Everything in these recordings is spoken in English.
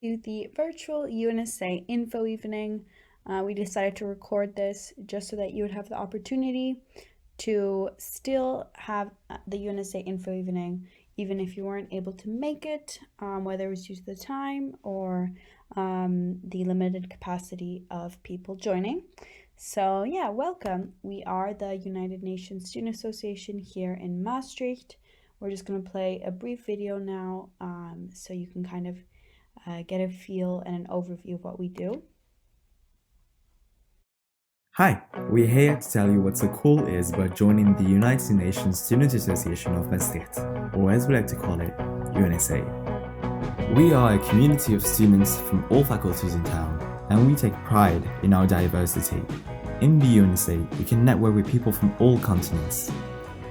To the virtual UNSA info evening. We decided to record this just so that you would have the opportunity to still have the UNSA info evening, even if you weren't able to make it, whether it was due to the time or the limited capacity of people joining. So, yeah, welcome. We are the United Nations Student Association here in Maastricht. We're just going to play a brief video now so you can kind of get a feel and an overview of what we do. Hi, we're here to tell you what so cool is about joining the United Nations Student Association of Maastricht, or as we like to call it, UNSA. We are a community of students from all faculties in town, and we take pride in our diversity. In the UNSA, you can network with people from all continents.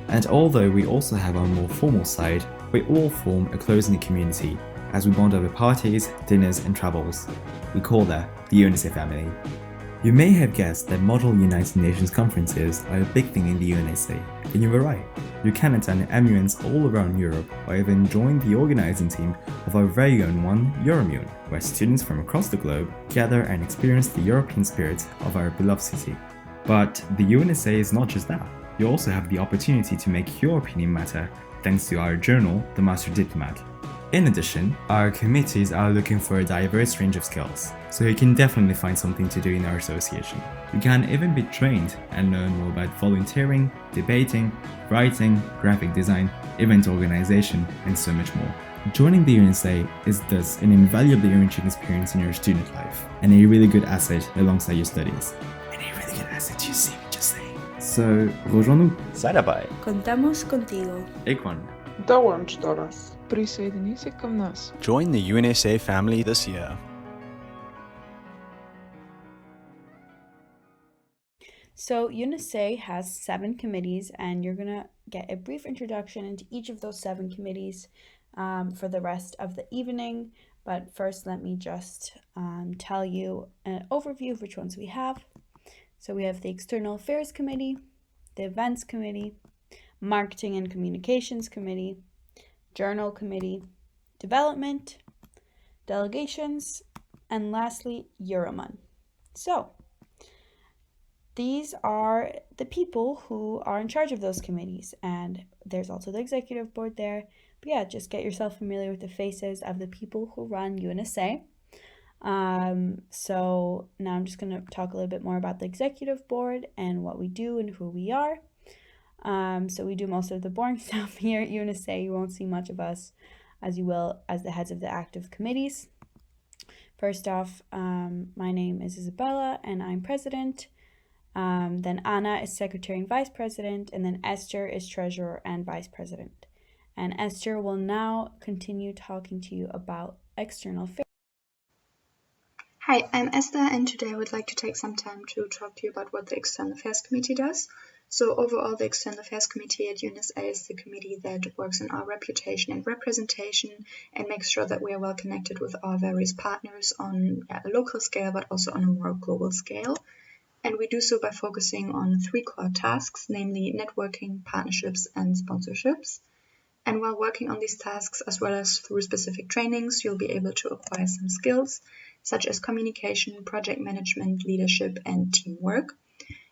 And although we also have our more formal side, we all form a close-knit community as we bond over parties, dinners, and travels. We call that the UNSA family. You may have guessed that Model United Nations conferences are a big thing in the UNSA, and you were right. You can attend MUNs all around Europe or even join the organizing team of our very own one, EuroMUN, where students from across the globe gather and experience the European spirit of our beloved city. But the UNSA is not just that. You also have the opportunity to make your opinion matter thanks to our journal, The Master Diplomat. In addition, our committees are looking for a diverse range of skills, so you can definitely find something to do in our association. You can even be trained and learn more about volunteering, debating, writing, graphic design, event organization, and so much more. Joining the UNSA is thus an invaluably enriching experience in your student life, and a really good asset alongside your studies. And a really good asset, you see me just saying. So, rejoins-nous. Sei dabei. Contamos contigo. Ekwan. Dołącz do nas. Присоединись к нас. Join the UNSA family this year. So, UNSA has 7 committees, and you're going to get a brief introduction into each of those 7 committees for the rest of the evening. But first, let me just tell you an overview of which ones we have. So, we have the External Affairs Committee, the Events Committee, Marketing and Communications Committee, Journal Committee, Development, Delegations, and lastly, EuroMUN. So, these are the people who are in charge of those committees, and there's also the executive board there. But yeah, just get yourself familiar with the faces of the people who run UNSA. So now I'm just going to talk a little bit more about the executive board and what we do and who we are. So we do most of the boring stuff here at UNSA. You won't see much of us as you will as the heads of the active committees. First off, my name is Isabella and I'm president. Then Anna is secretary and vice president, and then Esther is treasurer and vice president. And Esther will now continue talking to you about external affairs. Hi, I'm Esther, and today I would like to take some time to talk to you about what the External Affairs Committee does. So overall, the External Affairs Committee at UNSA is the committee that works on our reputation and representation and makes sure that we are well connected with our various partners on a local scale, but also on a more global scale. And we do so by focusing on 3 core tasks, namely networking, partnerships, and sponsorships. And while working on these tasks, as well as through specific trainings, you'll be able to acquire some skills, such as communication, project management, leadership, and teamwork.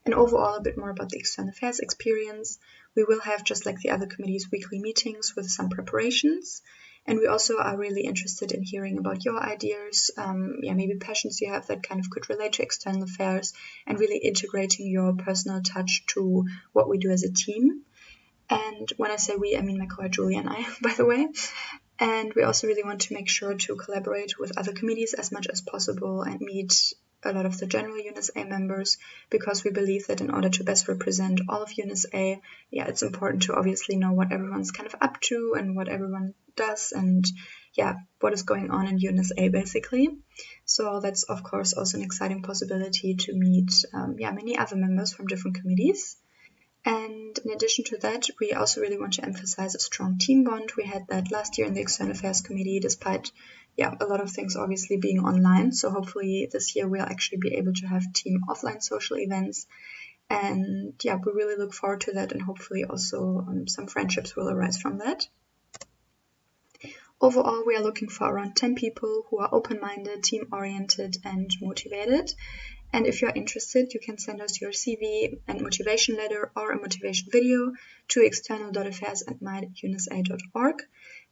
And overall, a bit more about the external affairs experience. We will have, just like the other committees, weekly meetings with some preparations. And we also are really interested in hearing about your ideas, maybe passions you have that kind of could relate to external affairs, and really integrating your personal touch to what we do as a team. And when I say we, I mean my co-head Julie and I, by the way. And we also really want to make sure to collaborate with other committees as much as possible and meet a lot of the general UNSA members, because we believe that in order to best represent all of UNSA, it's important to obviously know what everyone's kind of up to and what everyone does and what is going on in UNSA basically. So that's of course also an exciting possibility to meet many other members from different committees. And in addition to that, we also really want to emphasize a strong team bond. We had that last year in the External Affairs Committee, despite a lot of things obviously being online. So hopefully this year we'll actually be able to have team offline social events. And we really look forward to that, and hopefully also some friendships will arise from that. Overall, we are looking for around 10 people who are open-minded, team-oriented, and motivated. And if you're interested, you can send us your CV and motivation letter or a motivation video to external.affairs@myunsa.org.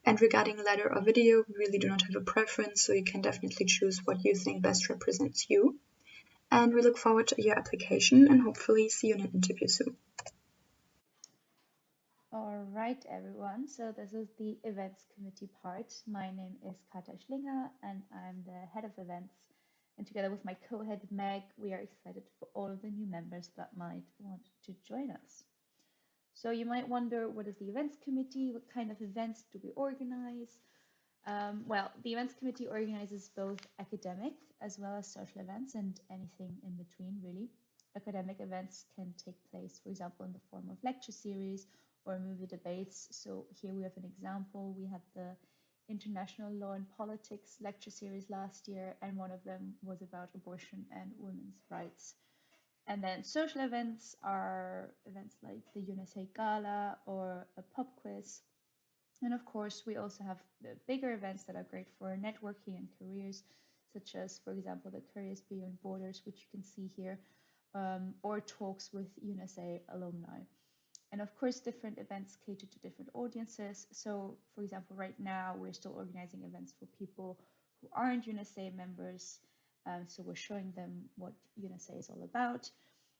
And regarding letter or video, we really do not have a preference, so you can definitely choose what you think best represents you. And we look forward to your application and hopefully see you in an interview soon. All right, everyone. So this is the events committee part. My name is Katja Schlinger and I'm the head of events. And together with my co-head Meg, we are excited for all of the new members that might want to join us. So you might wonder, what is the events committee? What kind of events do we organize? Well, the events committee organizes both academic as well as social events and anything in between, really. Academic events can take place, for example, in the form of lecture series or movie debates. So here we have an example. We had the International Law and Politics lecture series last year, and one of them was about abortion and women's rights. And then social events are events like the UNSA Gala or a pop quiz. And of course, we also have the bigger events that are great for networking and careers, such as, for example, the Careers Beyond Borders, which you can see here, or talks with UNSA alumni. And of course, different events cater to different audiences. So, for example, right now, we're still organizing events for people who aren't UNSA members. So we're showing them what UNSA is all about.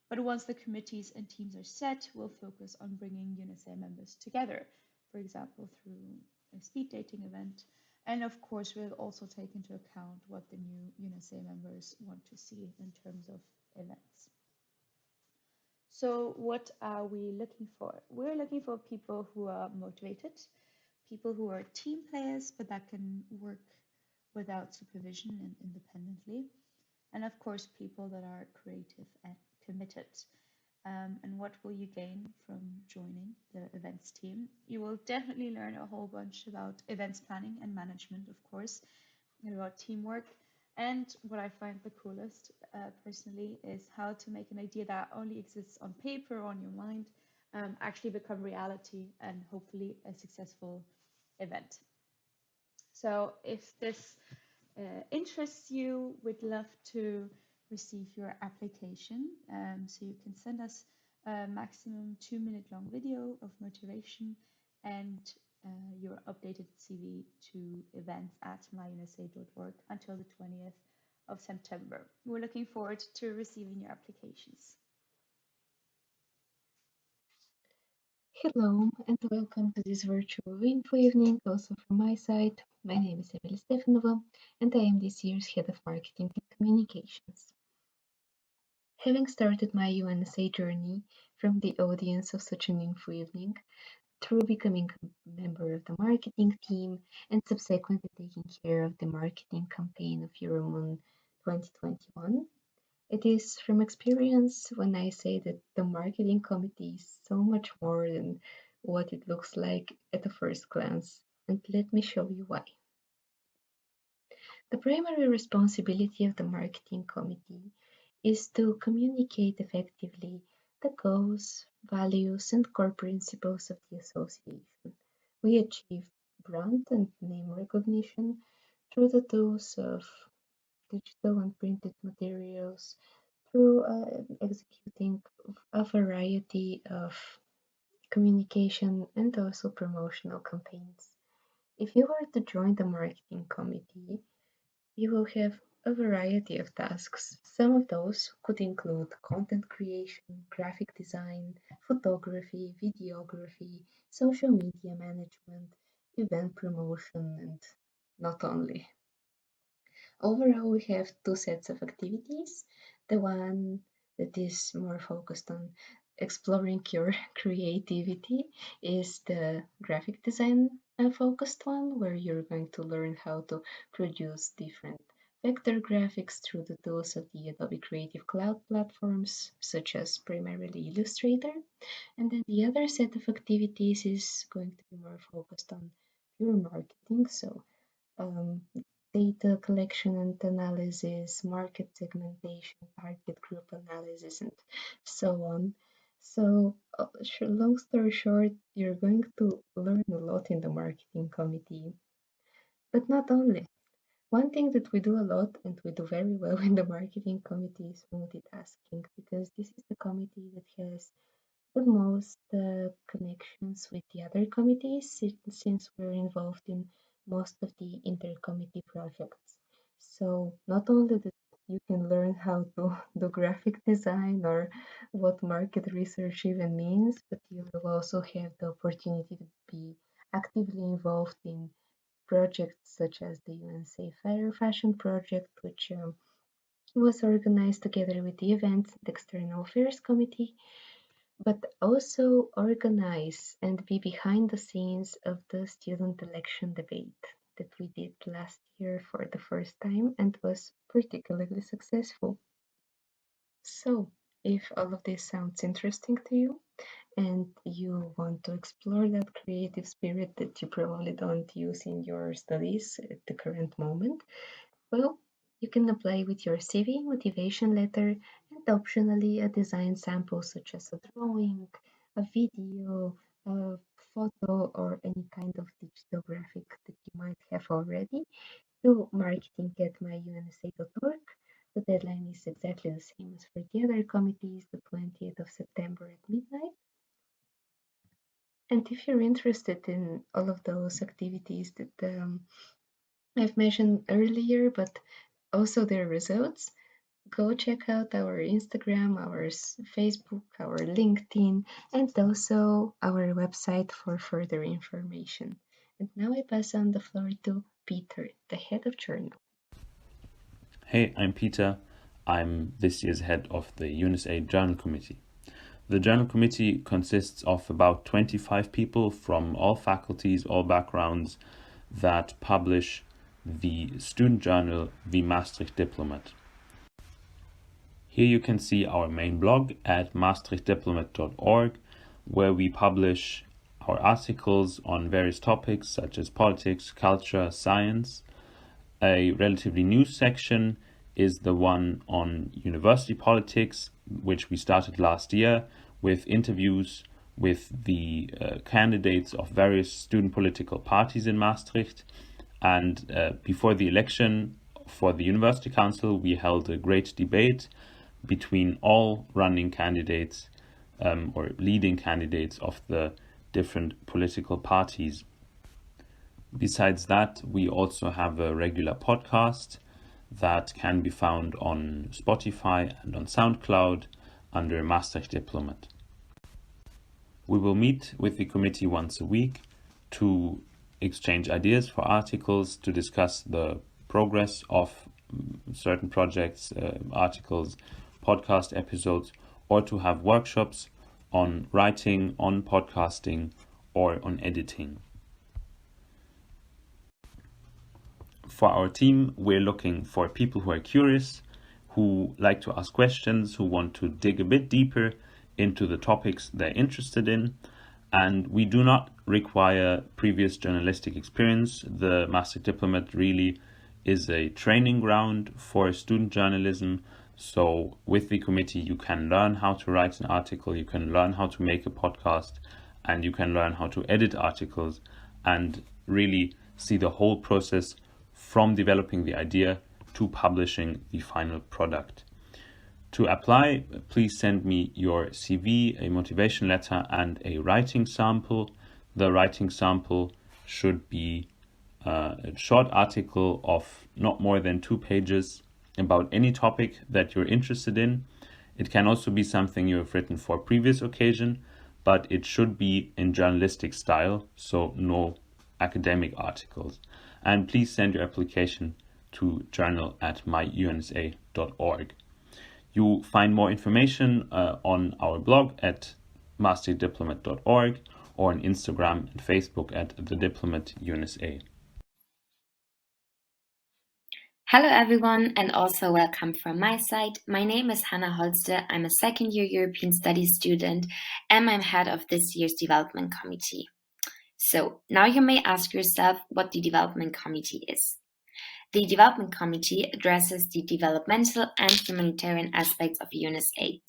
But once the committees and teams are set, we'll focus on bringing UNSA members together, for example, through a speed dating event. And of course, we'll also take into account what the new UNSA members want to see in terms of events. So what are we looking for? We're looking for people who are motivated, people who are team players, but that can work without supervision and independently. And of course, people that are creative and committed. And what will you gain from joining the events team? You will definitely learn a whole bunch about events planning and management, of course, and about teamwork. And what I find the coolest personally is how to make an idea that only exists on paper or on your mind actually become reality and hopefully a successful event. So if this interests you, we'd love to receive your application. So you can send us a maximum 2-minute long video of motivation and your updated CV to events@myunsa.org until the 20th of September. We're looking forward to receiving your applications. Hello and welcome to this virtual info evening also from my side. My name is Emily Stefanova and I am this year's Head of Marketing and Communications. Having started my UNSA journey from the audience of such an info evening, through becoming a member of the marketing team and subsequently taking care of the marketing campaign of EuroMUN 2021, it is from experience when I say that the marketing committee is so much more than what it looks like at a first glance, and let me show you why. The primary responsibility of the marketing committee is to communicate effectively the goals, values, and core principles of the association. We achieve brand and name recognition through the tools of digital and printed materials, through executing a variety of communication and also promotional campaigns. If you were to join the marketing committee, you will have a variety of tasks. Some of those could include content creation, graphic design, photography, videography, social media management, event promotion, and not only. Overall, we have two sets of activities. The one that is more focused on exploring your creativity is the graphic design focused one, where you're going to learn how to produce different vector graphics through the tools of the Adobe Creative Cloud platforms, such as primarily Illustrator. And then the other set of activities is going to be more focused on pure marketing, so um, data collection and analysis, market segmentation, target group analysis, and so on. So, long story short, you're going to learn a lot in the marketing committee. But not only. One thing that we do a lot and we do very well in the marketing committee is multitasking, because this is the committee that has the most connections with the other committees since we're involved in most of the intercommittee projects. So not only that you can learn how to do graphic design or what market research even means, but you will also have the opportunity to be actively involved in projects such as the UNSA Fair Fashion Project, which was organized together with the Events and External Affairs Committee, but also organize and be behind the scenes of the student election debate that we did last year for the first time and was particularly successful. So, if all of this sounds interesting to you and you want to explore that creative spirit that you probably don't use in your studies at the current moment, well, you can apply with your CV, motivation letter, and optionally a design sample such as a drawing, a video, a photo, or any kind of digital graphic that you might have already to marketing@myunsa.org. The deadline is exactly the same as for the other committees, the 20th of September at midnight. And if you're interested in all of those activities that I've mentioned earlier, but also their results, go check out our Instagram, our Facebook, our LinkedIn, and also our website for further information. And now I pass on the floor to Peter, the head of journal. Hey, I'm Peter. I'm this year's head of the UNSA Journal Committee. The Journal Committee consists of about 25 people from all faculties, all backgrounds, that publish the student journal, the Maastricht Diplomat. Here you can see our main blog at maastrichtdiplomat.org, where we publish our articles on various topics such as politics, culture, science. A relatively new section is the one on university politics, which we started last year with interviews with the candidates of various student political parties in Maastricht. And before the election for the University Council, we held a great debate between all running candidates or leading candidates of the different political parties. Besides that, we also have a regular podcast that can be found on Spotify and on SoundCloud under Maastricht Diplomat. We will meet with the committee once a week to exchange ideas for articles, to discuss the progress of certain projects, articles, podcast episodes, or to have workshops on writing, on podcasting, or on editing. For our team, we're looking for people who are curious, who like to ask questions, who want to dig a bit deeper into the topics they're interested in. And we do not require previous journalistic experience. The Maastricht Diplomat really is a training ground for student journalism. So with the committee, you can learn how to write an article, you can learn how to make a podcast, and you can learn how to edit articles and really see the whole process from developing the idea to publishing the final product. To apply, please send me your CV, a motivation letter, and a writing sample. The writing sample should be a short article of not more than 2 pages about any topic that you're interested in. It can also be something you have written for a previous occasion, but it should be in journalistic style, so no academic articles. And please send your application to journal@myunsa.org. You find more information on our blog at maastrichtdiplomat.org or on Instagram and Facebook at The Diplomat UNSA. Hello everyone, and also welcome from my side. My name is Hannah Holster. I'm a second-year European Studies student and I'm head of this year's Development Committee. So now you may ask yourself what the Development Committee is. The Development Committee addresses the developmental and humanitarian aspects of UNSA.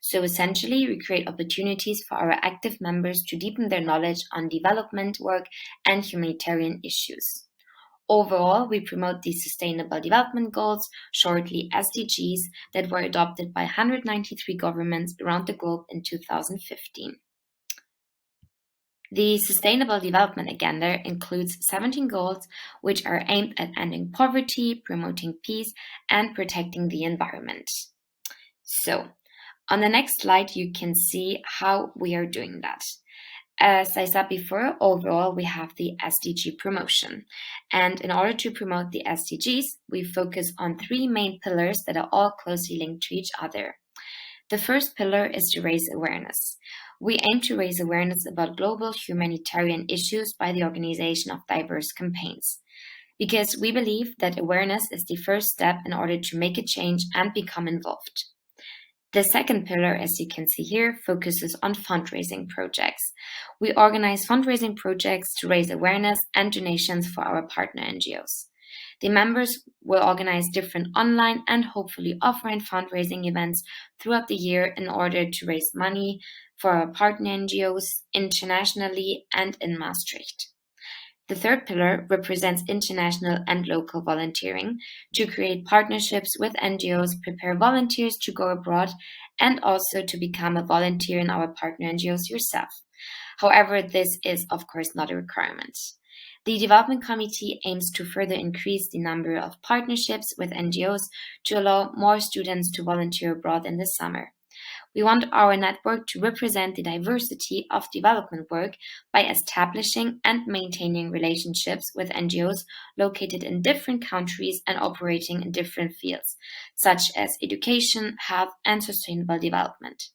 So essentially, we create opportunities for our active members to deepen their knowledge on development work and humanitarian issues. Overall, we promote the Sustainable Development Goals, shortly SDGs, that were adopted by 193 governments around the globe in 2015. The Sustainable Development Agenda includes 17 goals which are aimed at ending poverty, promoting peace, and protecting the environment. So, on the next slide, you can see how we are doing that. As I said before, overall, we have the SDG promotion. And in order to promote the SDGs, we focus on 3 main pillars that are all closely linked to each other. The first pillar is to raise awareness. We aim to raise awareness about global humanitarian issues by the organization of diverse campaigns, because we believe that awareness is the first step in order to make a change and become involved. The second pillar, as you can see here, focuses on fundraising projects. We organize fundraising projects to raise awareness and donations for our partner NGOs. The members will organize different online and hopefully offline fundraising events throughout the year in order to raise money for our partner NGOs internationally and in Maastricht. The third pillar represents international and local volunteering to create partnerships with NGOs, prepare volunteers to go abroad, and also to become a volunteer in our partner NGOs yourself. However, this is of course not a requirement. The Development Committee aims to further increase the number of partnerships with NGOs to allow more students to volunteer abroad in the summer. We want our network to represent the diversity of development work by establishing and maintaining relationships with NGOs located in different countries and operating in different fields, such as education, health, and sustainable development.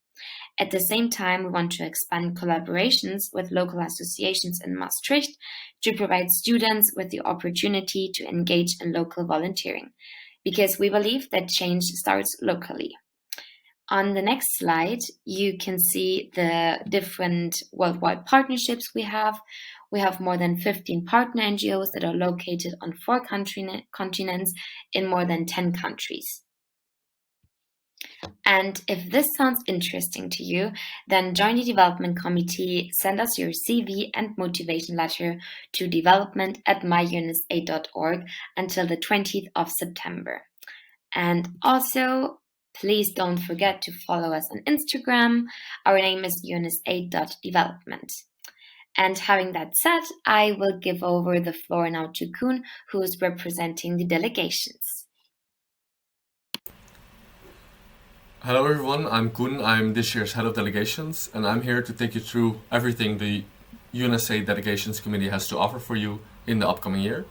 At the same time, we want to expand collaborations with local associations in Maastricht to provide students with the opportunity to engage in local volunteering, because we believe that change starts locally. On the next slide, you can see the different worldwide partnerships we have. We have more than 15 partner NGOs that are located on 4 continents in more than 10 countries. And if this sounds interesting to you, then join the Development Committee, send us your CV and motivation letter to development@myunsa.org until the 20th of September. And also, please don't forget to follow us on Instagram. Our name is unsa.development. And having that said, I will give over the floor now to Koen, who is representing the delegations. Hello everyone, I'm Koen. I'm this year's head of delegations, and I'm here to take you through everything the UNSA Delegations Committee has to offer for you in the upcoming year.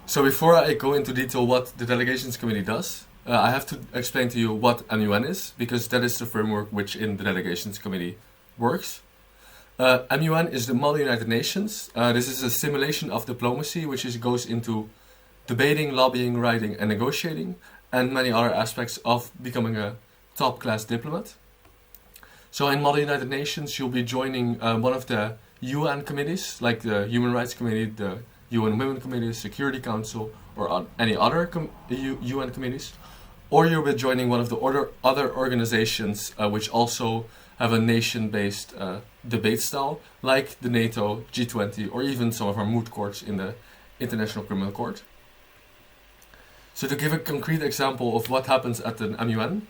So before I go into detail what the Delegations Committee does, I have to explain to you what MUN is, because that is the framework which in the Delegations Committee works. MUN is the Model United Nations. This is a simulation of diplomacy which goes into debating, lobbying, writing and negotiating, and many other aspects of becoming a top-class diplomat. So in Model United Nations, you'll be joining one of the UN committees, like the Human Rights Committee, the UN Women Committee, Security Council, or any other UN committees. Or you'll be joining one of the other organizations which also have a nation-based debate style, like the NATO, G20, or even some of our moot courts in the International Criminal Court. So to give a concrete example of what happens at the MUN,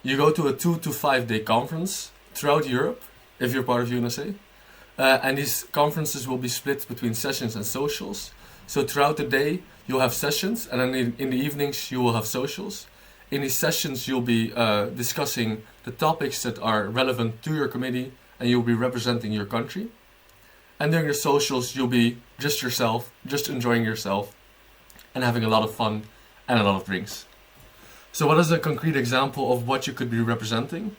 you go to a 2 to 5 day conference throughout Europe, if you're part of UNSA, and these conferences will be split between sessions and socials. So throughout the day, you'll have sessions, and then in the evenings, you will have socials. In these sessions, you'll be discussing the topics that are relevant to your committee, and you'll be representing your country. And during the socials, you'll be just yourself, just enjoying yourself, and having a lot of fun and a lot of drinks. So what is a concrete example of what you could be representing?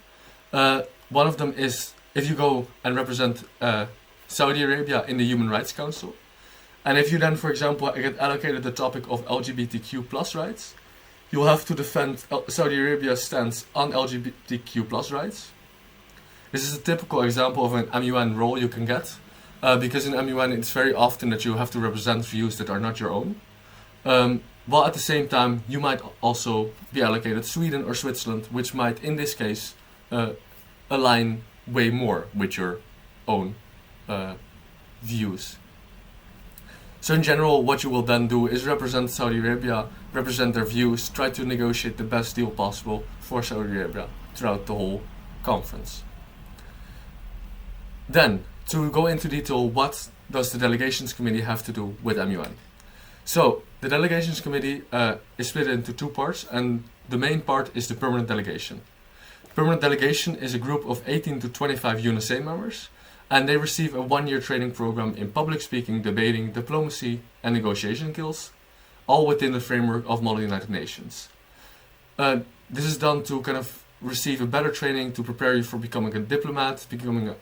One of them is if you go and represent Saudi Arabia in the Human Rights Council, and if you then, for example, get allocated the topic of LGBTQ plus rights, you will have to defend Saudi Arabia's stance on LGBTQ plus rights. This is a typical example of an MUN role you can get, because in MUN it's very often that you have to represent views that are not your own. While at the same time, you might also be allocated Sweden or Switzerland, which might, in this case, align way more with your own views. So in general, what you will then do is represent Saudi Arabia, represent their views, try to negotiate the best deal possible for Saudi Arabia throughout the whole conference. Then, to go into detail, what does the Delegations Committee have to do with MUN? So, the Delegations Committee is split into two parts, and the main part is the Permanent Delegation. Permanent Delegation is a group of 18 to 25 UNSA members, and they receive a one-year training program in public speaking, debating, diplomacy, and negotiation skills, all within the framework of Model United Nations. This is done to kind of receive a better training to prepare you for becoming a diplomat, becoming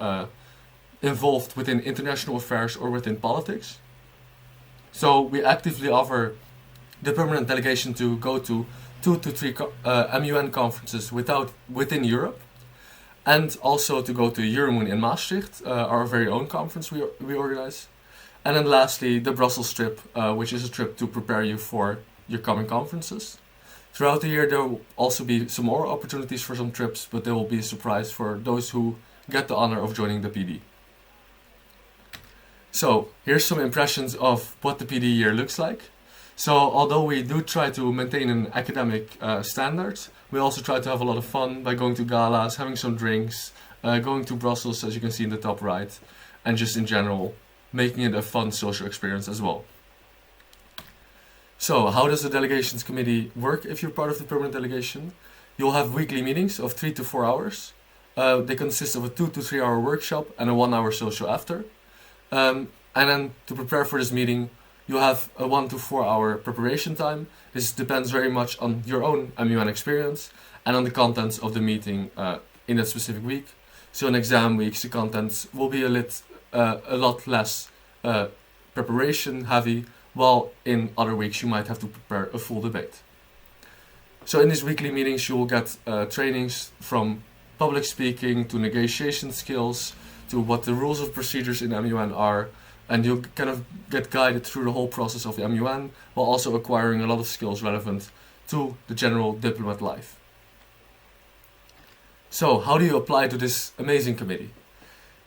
involved within international affairs or within politics. So we actively offer the permanent delegation to go to 2 to 3 MUN conferences within Europe, and also to go to EuroMUN in Maastricht, our very own conference we organize. And then lastly, the Brussels trip, which is a trip to prepare you for your coming conferences. Throughout the year there will also be some more opportunities for some trips, but they will be a surprise for those who get the honor of joining the PD. So here's some impressions of what the PD year looks like. So although we do try to maintain an academic standard, we also try to have a lot of fun by going to galas, having some drinks, going to Brussels, as you can see in the top right, and just in general making it a fun social experience as well. So how does the Delegations Committee work if you're part of the permanent delegation? You'll have weekly meetings of 3 to 4 hours. They consist of a 2 to 3 hour workshop and a 1 hour social after. And then to prepare for this meeting, you have a 1 to 4 hour preparation time. This depends very much on your own MUN experience and on the contents of the meeting in that specific week. So in exam weeks, the contents will be a lot less preparation heavy, while in other weeks you might have to prepare a full debate. So in these weekly meetings you will get trainings from public speaking to negotiation skills to what the rules of procedures in MUN are, and you'll kind of get guided through the whole process of the MUN while also acquiring a lot of skills relevant to the general diplomat life. So how do you apply to this amazing committee?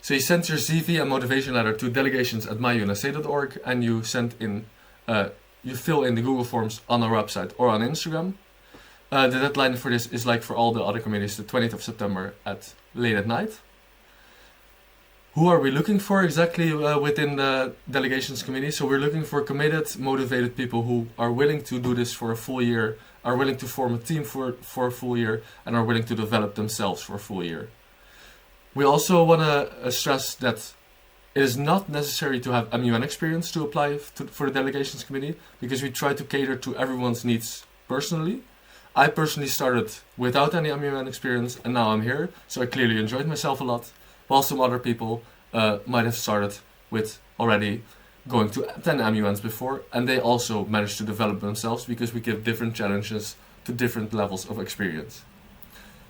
So you send your CV and motivation letter to delegations@myunsa.org, and you you fill in the Google Forms on our website or on Instagram. The deadline for this is like for all the other committees, the 20th of September at late at night. Who are we looking for exactly within the Delegations Committee? So we're looking for committed, motivated people who are willing to do this for a full year, are willing to form a team for a full year, and are willing to develop themselves for a full year. We also want to stress that it is not necessary to have MUN experience to apply for the Delegations Committee, because we try to cater to everyone's needs personally. I personally started without any MUN experience, and now I'm here, so I clearly enjoyed myself a lot, while some other people might have started with already going to 10 MUNs before, and they also managed to develop themselves because we give different challenges to different levels of experience.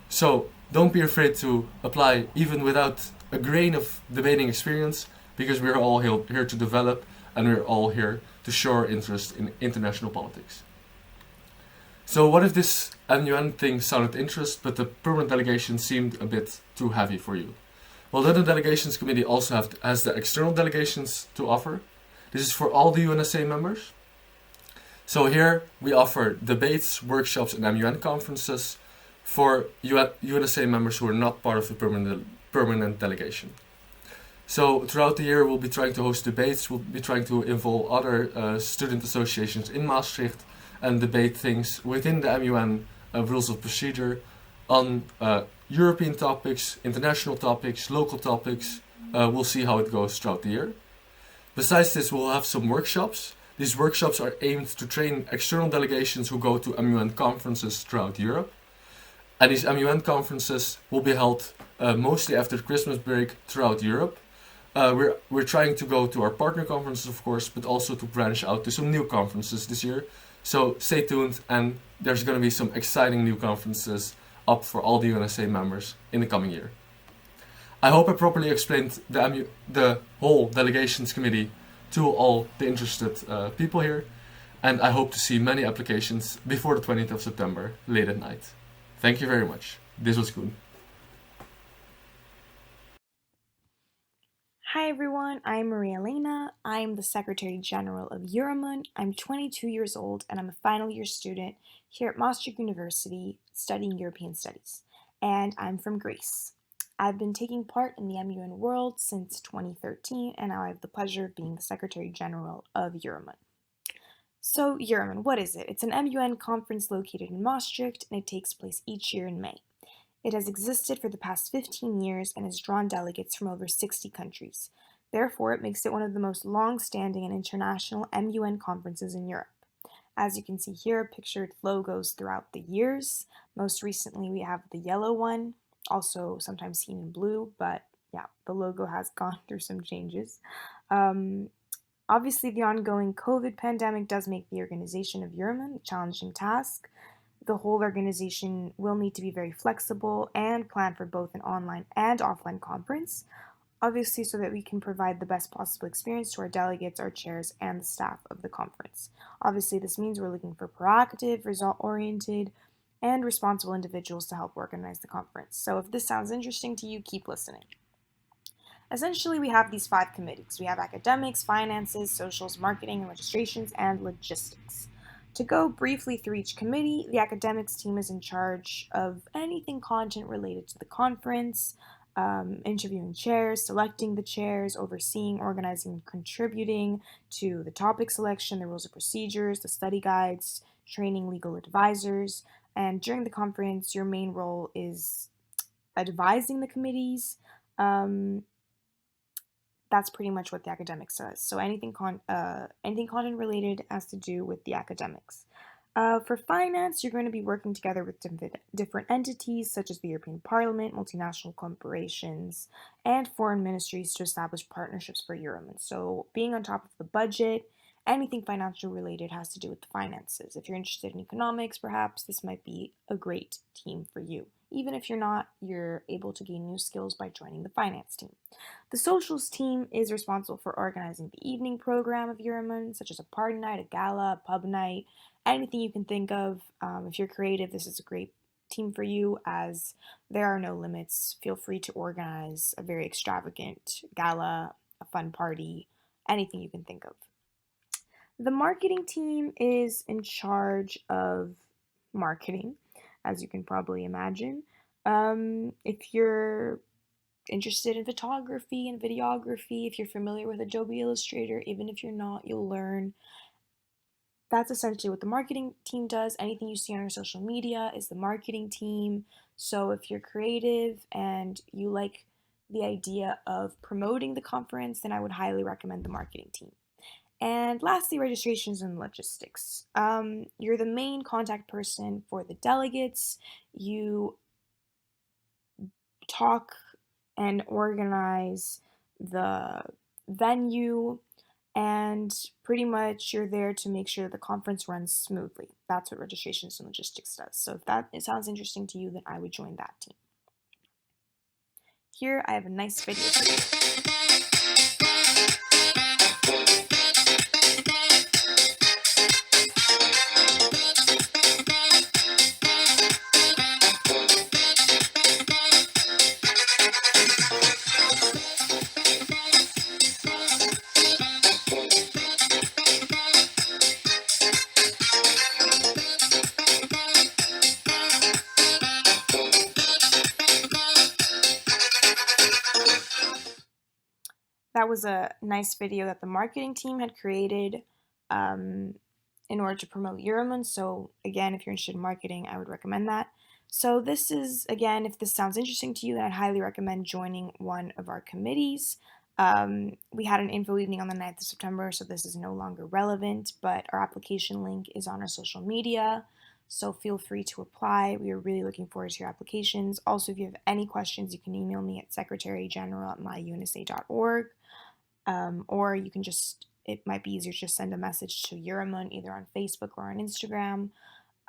So don't be afraid to apply even without a grain of debating experience, because we're all here to develop, and we're all here to show our interest in international politics. So what if this MUN thing sounded interesting, but the permanent delegation seemed a bit too heavy for you? Well, then the Delegations Committee also has the external delegations to offer. This is for all the UNSA members. So here we offer debates, workshops, and MUN conferences for UNSA members who are not part of the permanent delegation. So throughout the year we'll be trying to host debates, we'll be trying to involve other student associations in Maastricht and debate things within the MUN rules of procedure on European topics, international topics, local topics. We'll see how it goes throughout the year. Besides this, we'll have some workshops. These workshops are aimed to train external delegations who go to MUN conferences throughout Europe. And these MUN conferences will be held mostly after the Christmas break throughout Europe. We're trying to go to our partner conferences, of course, but also to branch out to some new conferences this year. So stay tuned, and there's going to be some exciting new conferences up for all the UNSA members in the coming year. I hope I properly explained the whole Delegations Committee to all the interested people here, and I hope to see many applications before the 20th of September, late at night. Thank you very much. This was Koen. Hi everyone, I'm Maria Elena. I'm the Secretary General of EuroMUN. I'm 22 years old and I'm a final year student here at Maastricht University studying European Studies. And I'm from Greece. I've been taking part in the MUN world since 2013 and now I have the pleasure of being the Secretary General of EuroMUN. So EuroMUN, what is it? It's an MUN conference located in Maastricht and it takes place each year in May. It has existed for the past 15 years and has drawn delegates from over 60 countries. Therefore, it makes it one of the most long-standing and international MUN conferences in Europe. As you can see here, pictured logos throughout the years. Most recently, we have the yellow one, also sometimes seen in blue, but yeah, the logo has gone through some changes. Obviously, the ongoing COVID pandemic does make the organization of EuroMUN a challenging task. The whole organization will need to be very flexible and plan for both an online and offline conference, obviously so that we can provide the best possible experience to our delegates, our chairs, and the staff of the conference. Obviously, this means we're looking for proactive, result-oriented, and responsible individuals to help organize the conference. So if this sounds interesting to you, keep listening. Essentially, we have these 5 committees. We have academics, finances, socials, marketing and registrations, and logistics. To go briefly through each committee, the academics team is in charge of anything content related to the conference, interviewing chairs, selecting the chairs, overseeing, organizing, and contributing to the topic selection, the rules of procedures, the study guides, training legal advisors, and during the conference, your main role is advising the committees. That's pretty much what the academics does. So anything content related has to do with the academics. For finance, you're going to be working together with different entities such as the European Parliament, multinational corporations, and foreign ministries to establish partnerships for EuroMUN. So being on top of the budget, anything financial related has to do with the finances. If you're interested in economics, perhaps this might be a great team for you. Even if you're not, you're able to gain new skills by joining the finance team. The socials team is responsible for organizing the evening program of EuroMUN, such as a party night, a gala, a pub night, anything you can think of. If you're creative, this is a great team for you as there are no limits. Feel free to organize a very extravagant gala, a fun party, anything you can think of. The marketing team is in charge of marketing, as you can probably imagine. If you're interested in photography and videography, if you're familiar with Adobe Illustrator, even if you're not, you'll learn. That's essentially what the marketing team does. Anything you see on our social media is the marketing team. So if you're creative and you like the idea of promoting the conference, then I would highly recommend the marketing team. And lastly, registrations and logistics. You're the main contact person for the delegates. You talk and organize the venue, and pretty much you're there to make sure the conference runs smoothly. That's what registrations and logistics does. So if that sounds interesting to you, then I would join that team. Here I have a nice video for you. That was a nice video that the marketing team had created in order to promote EuroMUN. So again, if you're interested in marketing, I would recommend that. So this is, again, if this sounds interesting to you, then I'd highly recommend joining one of our committees. We had an info evening on the 9th of September, so this is no longer relevant, but our application link is on our social media, so feel free to apply. We are really looking forward to your applications. Also, if you have any questions, you can email me at secretarygeneral@myunsa.org. Or you can it might be easier to just send a message to EuroMUN either on Facebook or on Instagram.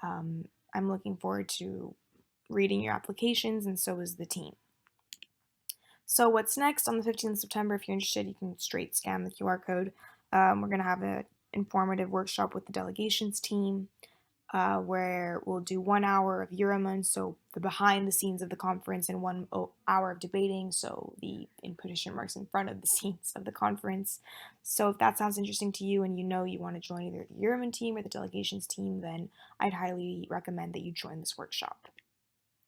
I'm looking forward to reading your applications, and so is the team. So what's next? On the 15th of September, if you're interested, you can straight scan the QR code. We're going to have an informative workshop with the delegations team. where we'll do 1 hour of EuroMUN, so the behind the scenes of the conference, and 1 hour of debating, so the in quotation marks in front of the scenes of the conference. So if that sounds interesting to you and you know you want to join either the EuroMUN team or the Delegations team, then I'd highly recommend that you join this workshop.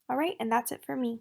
All right, and that's it for me.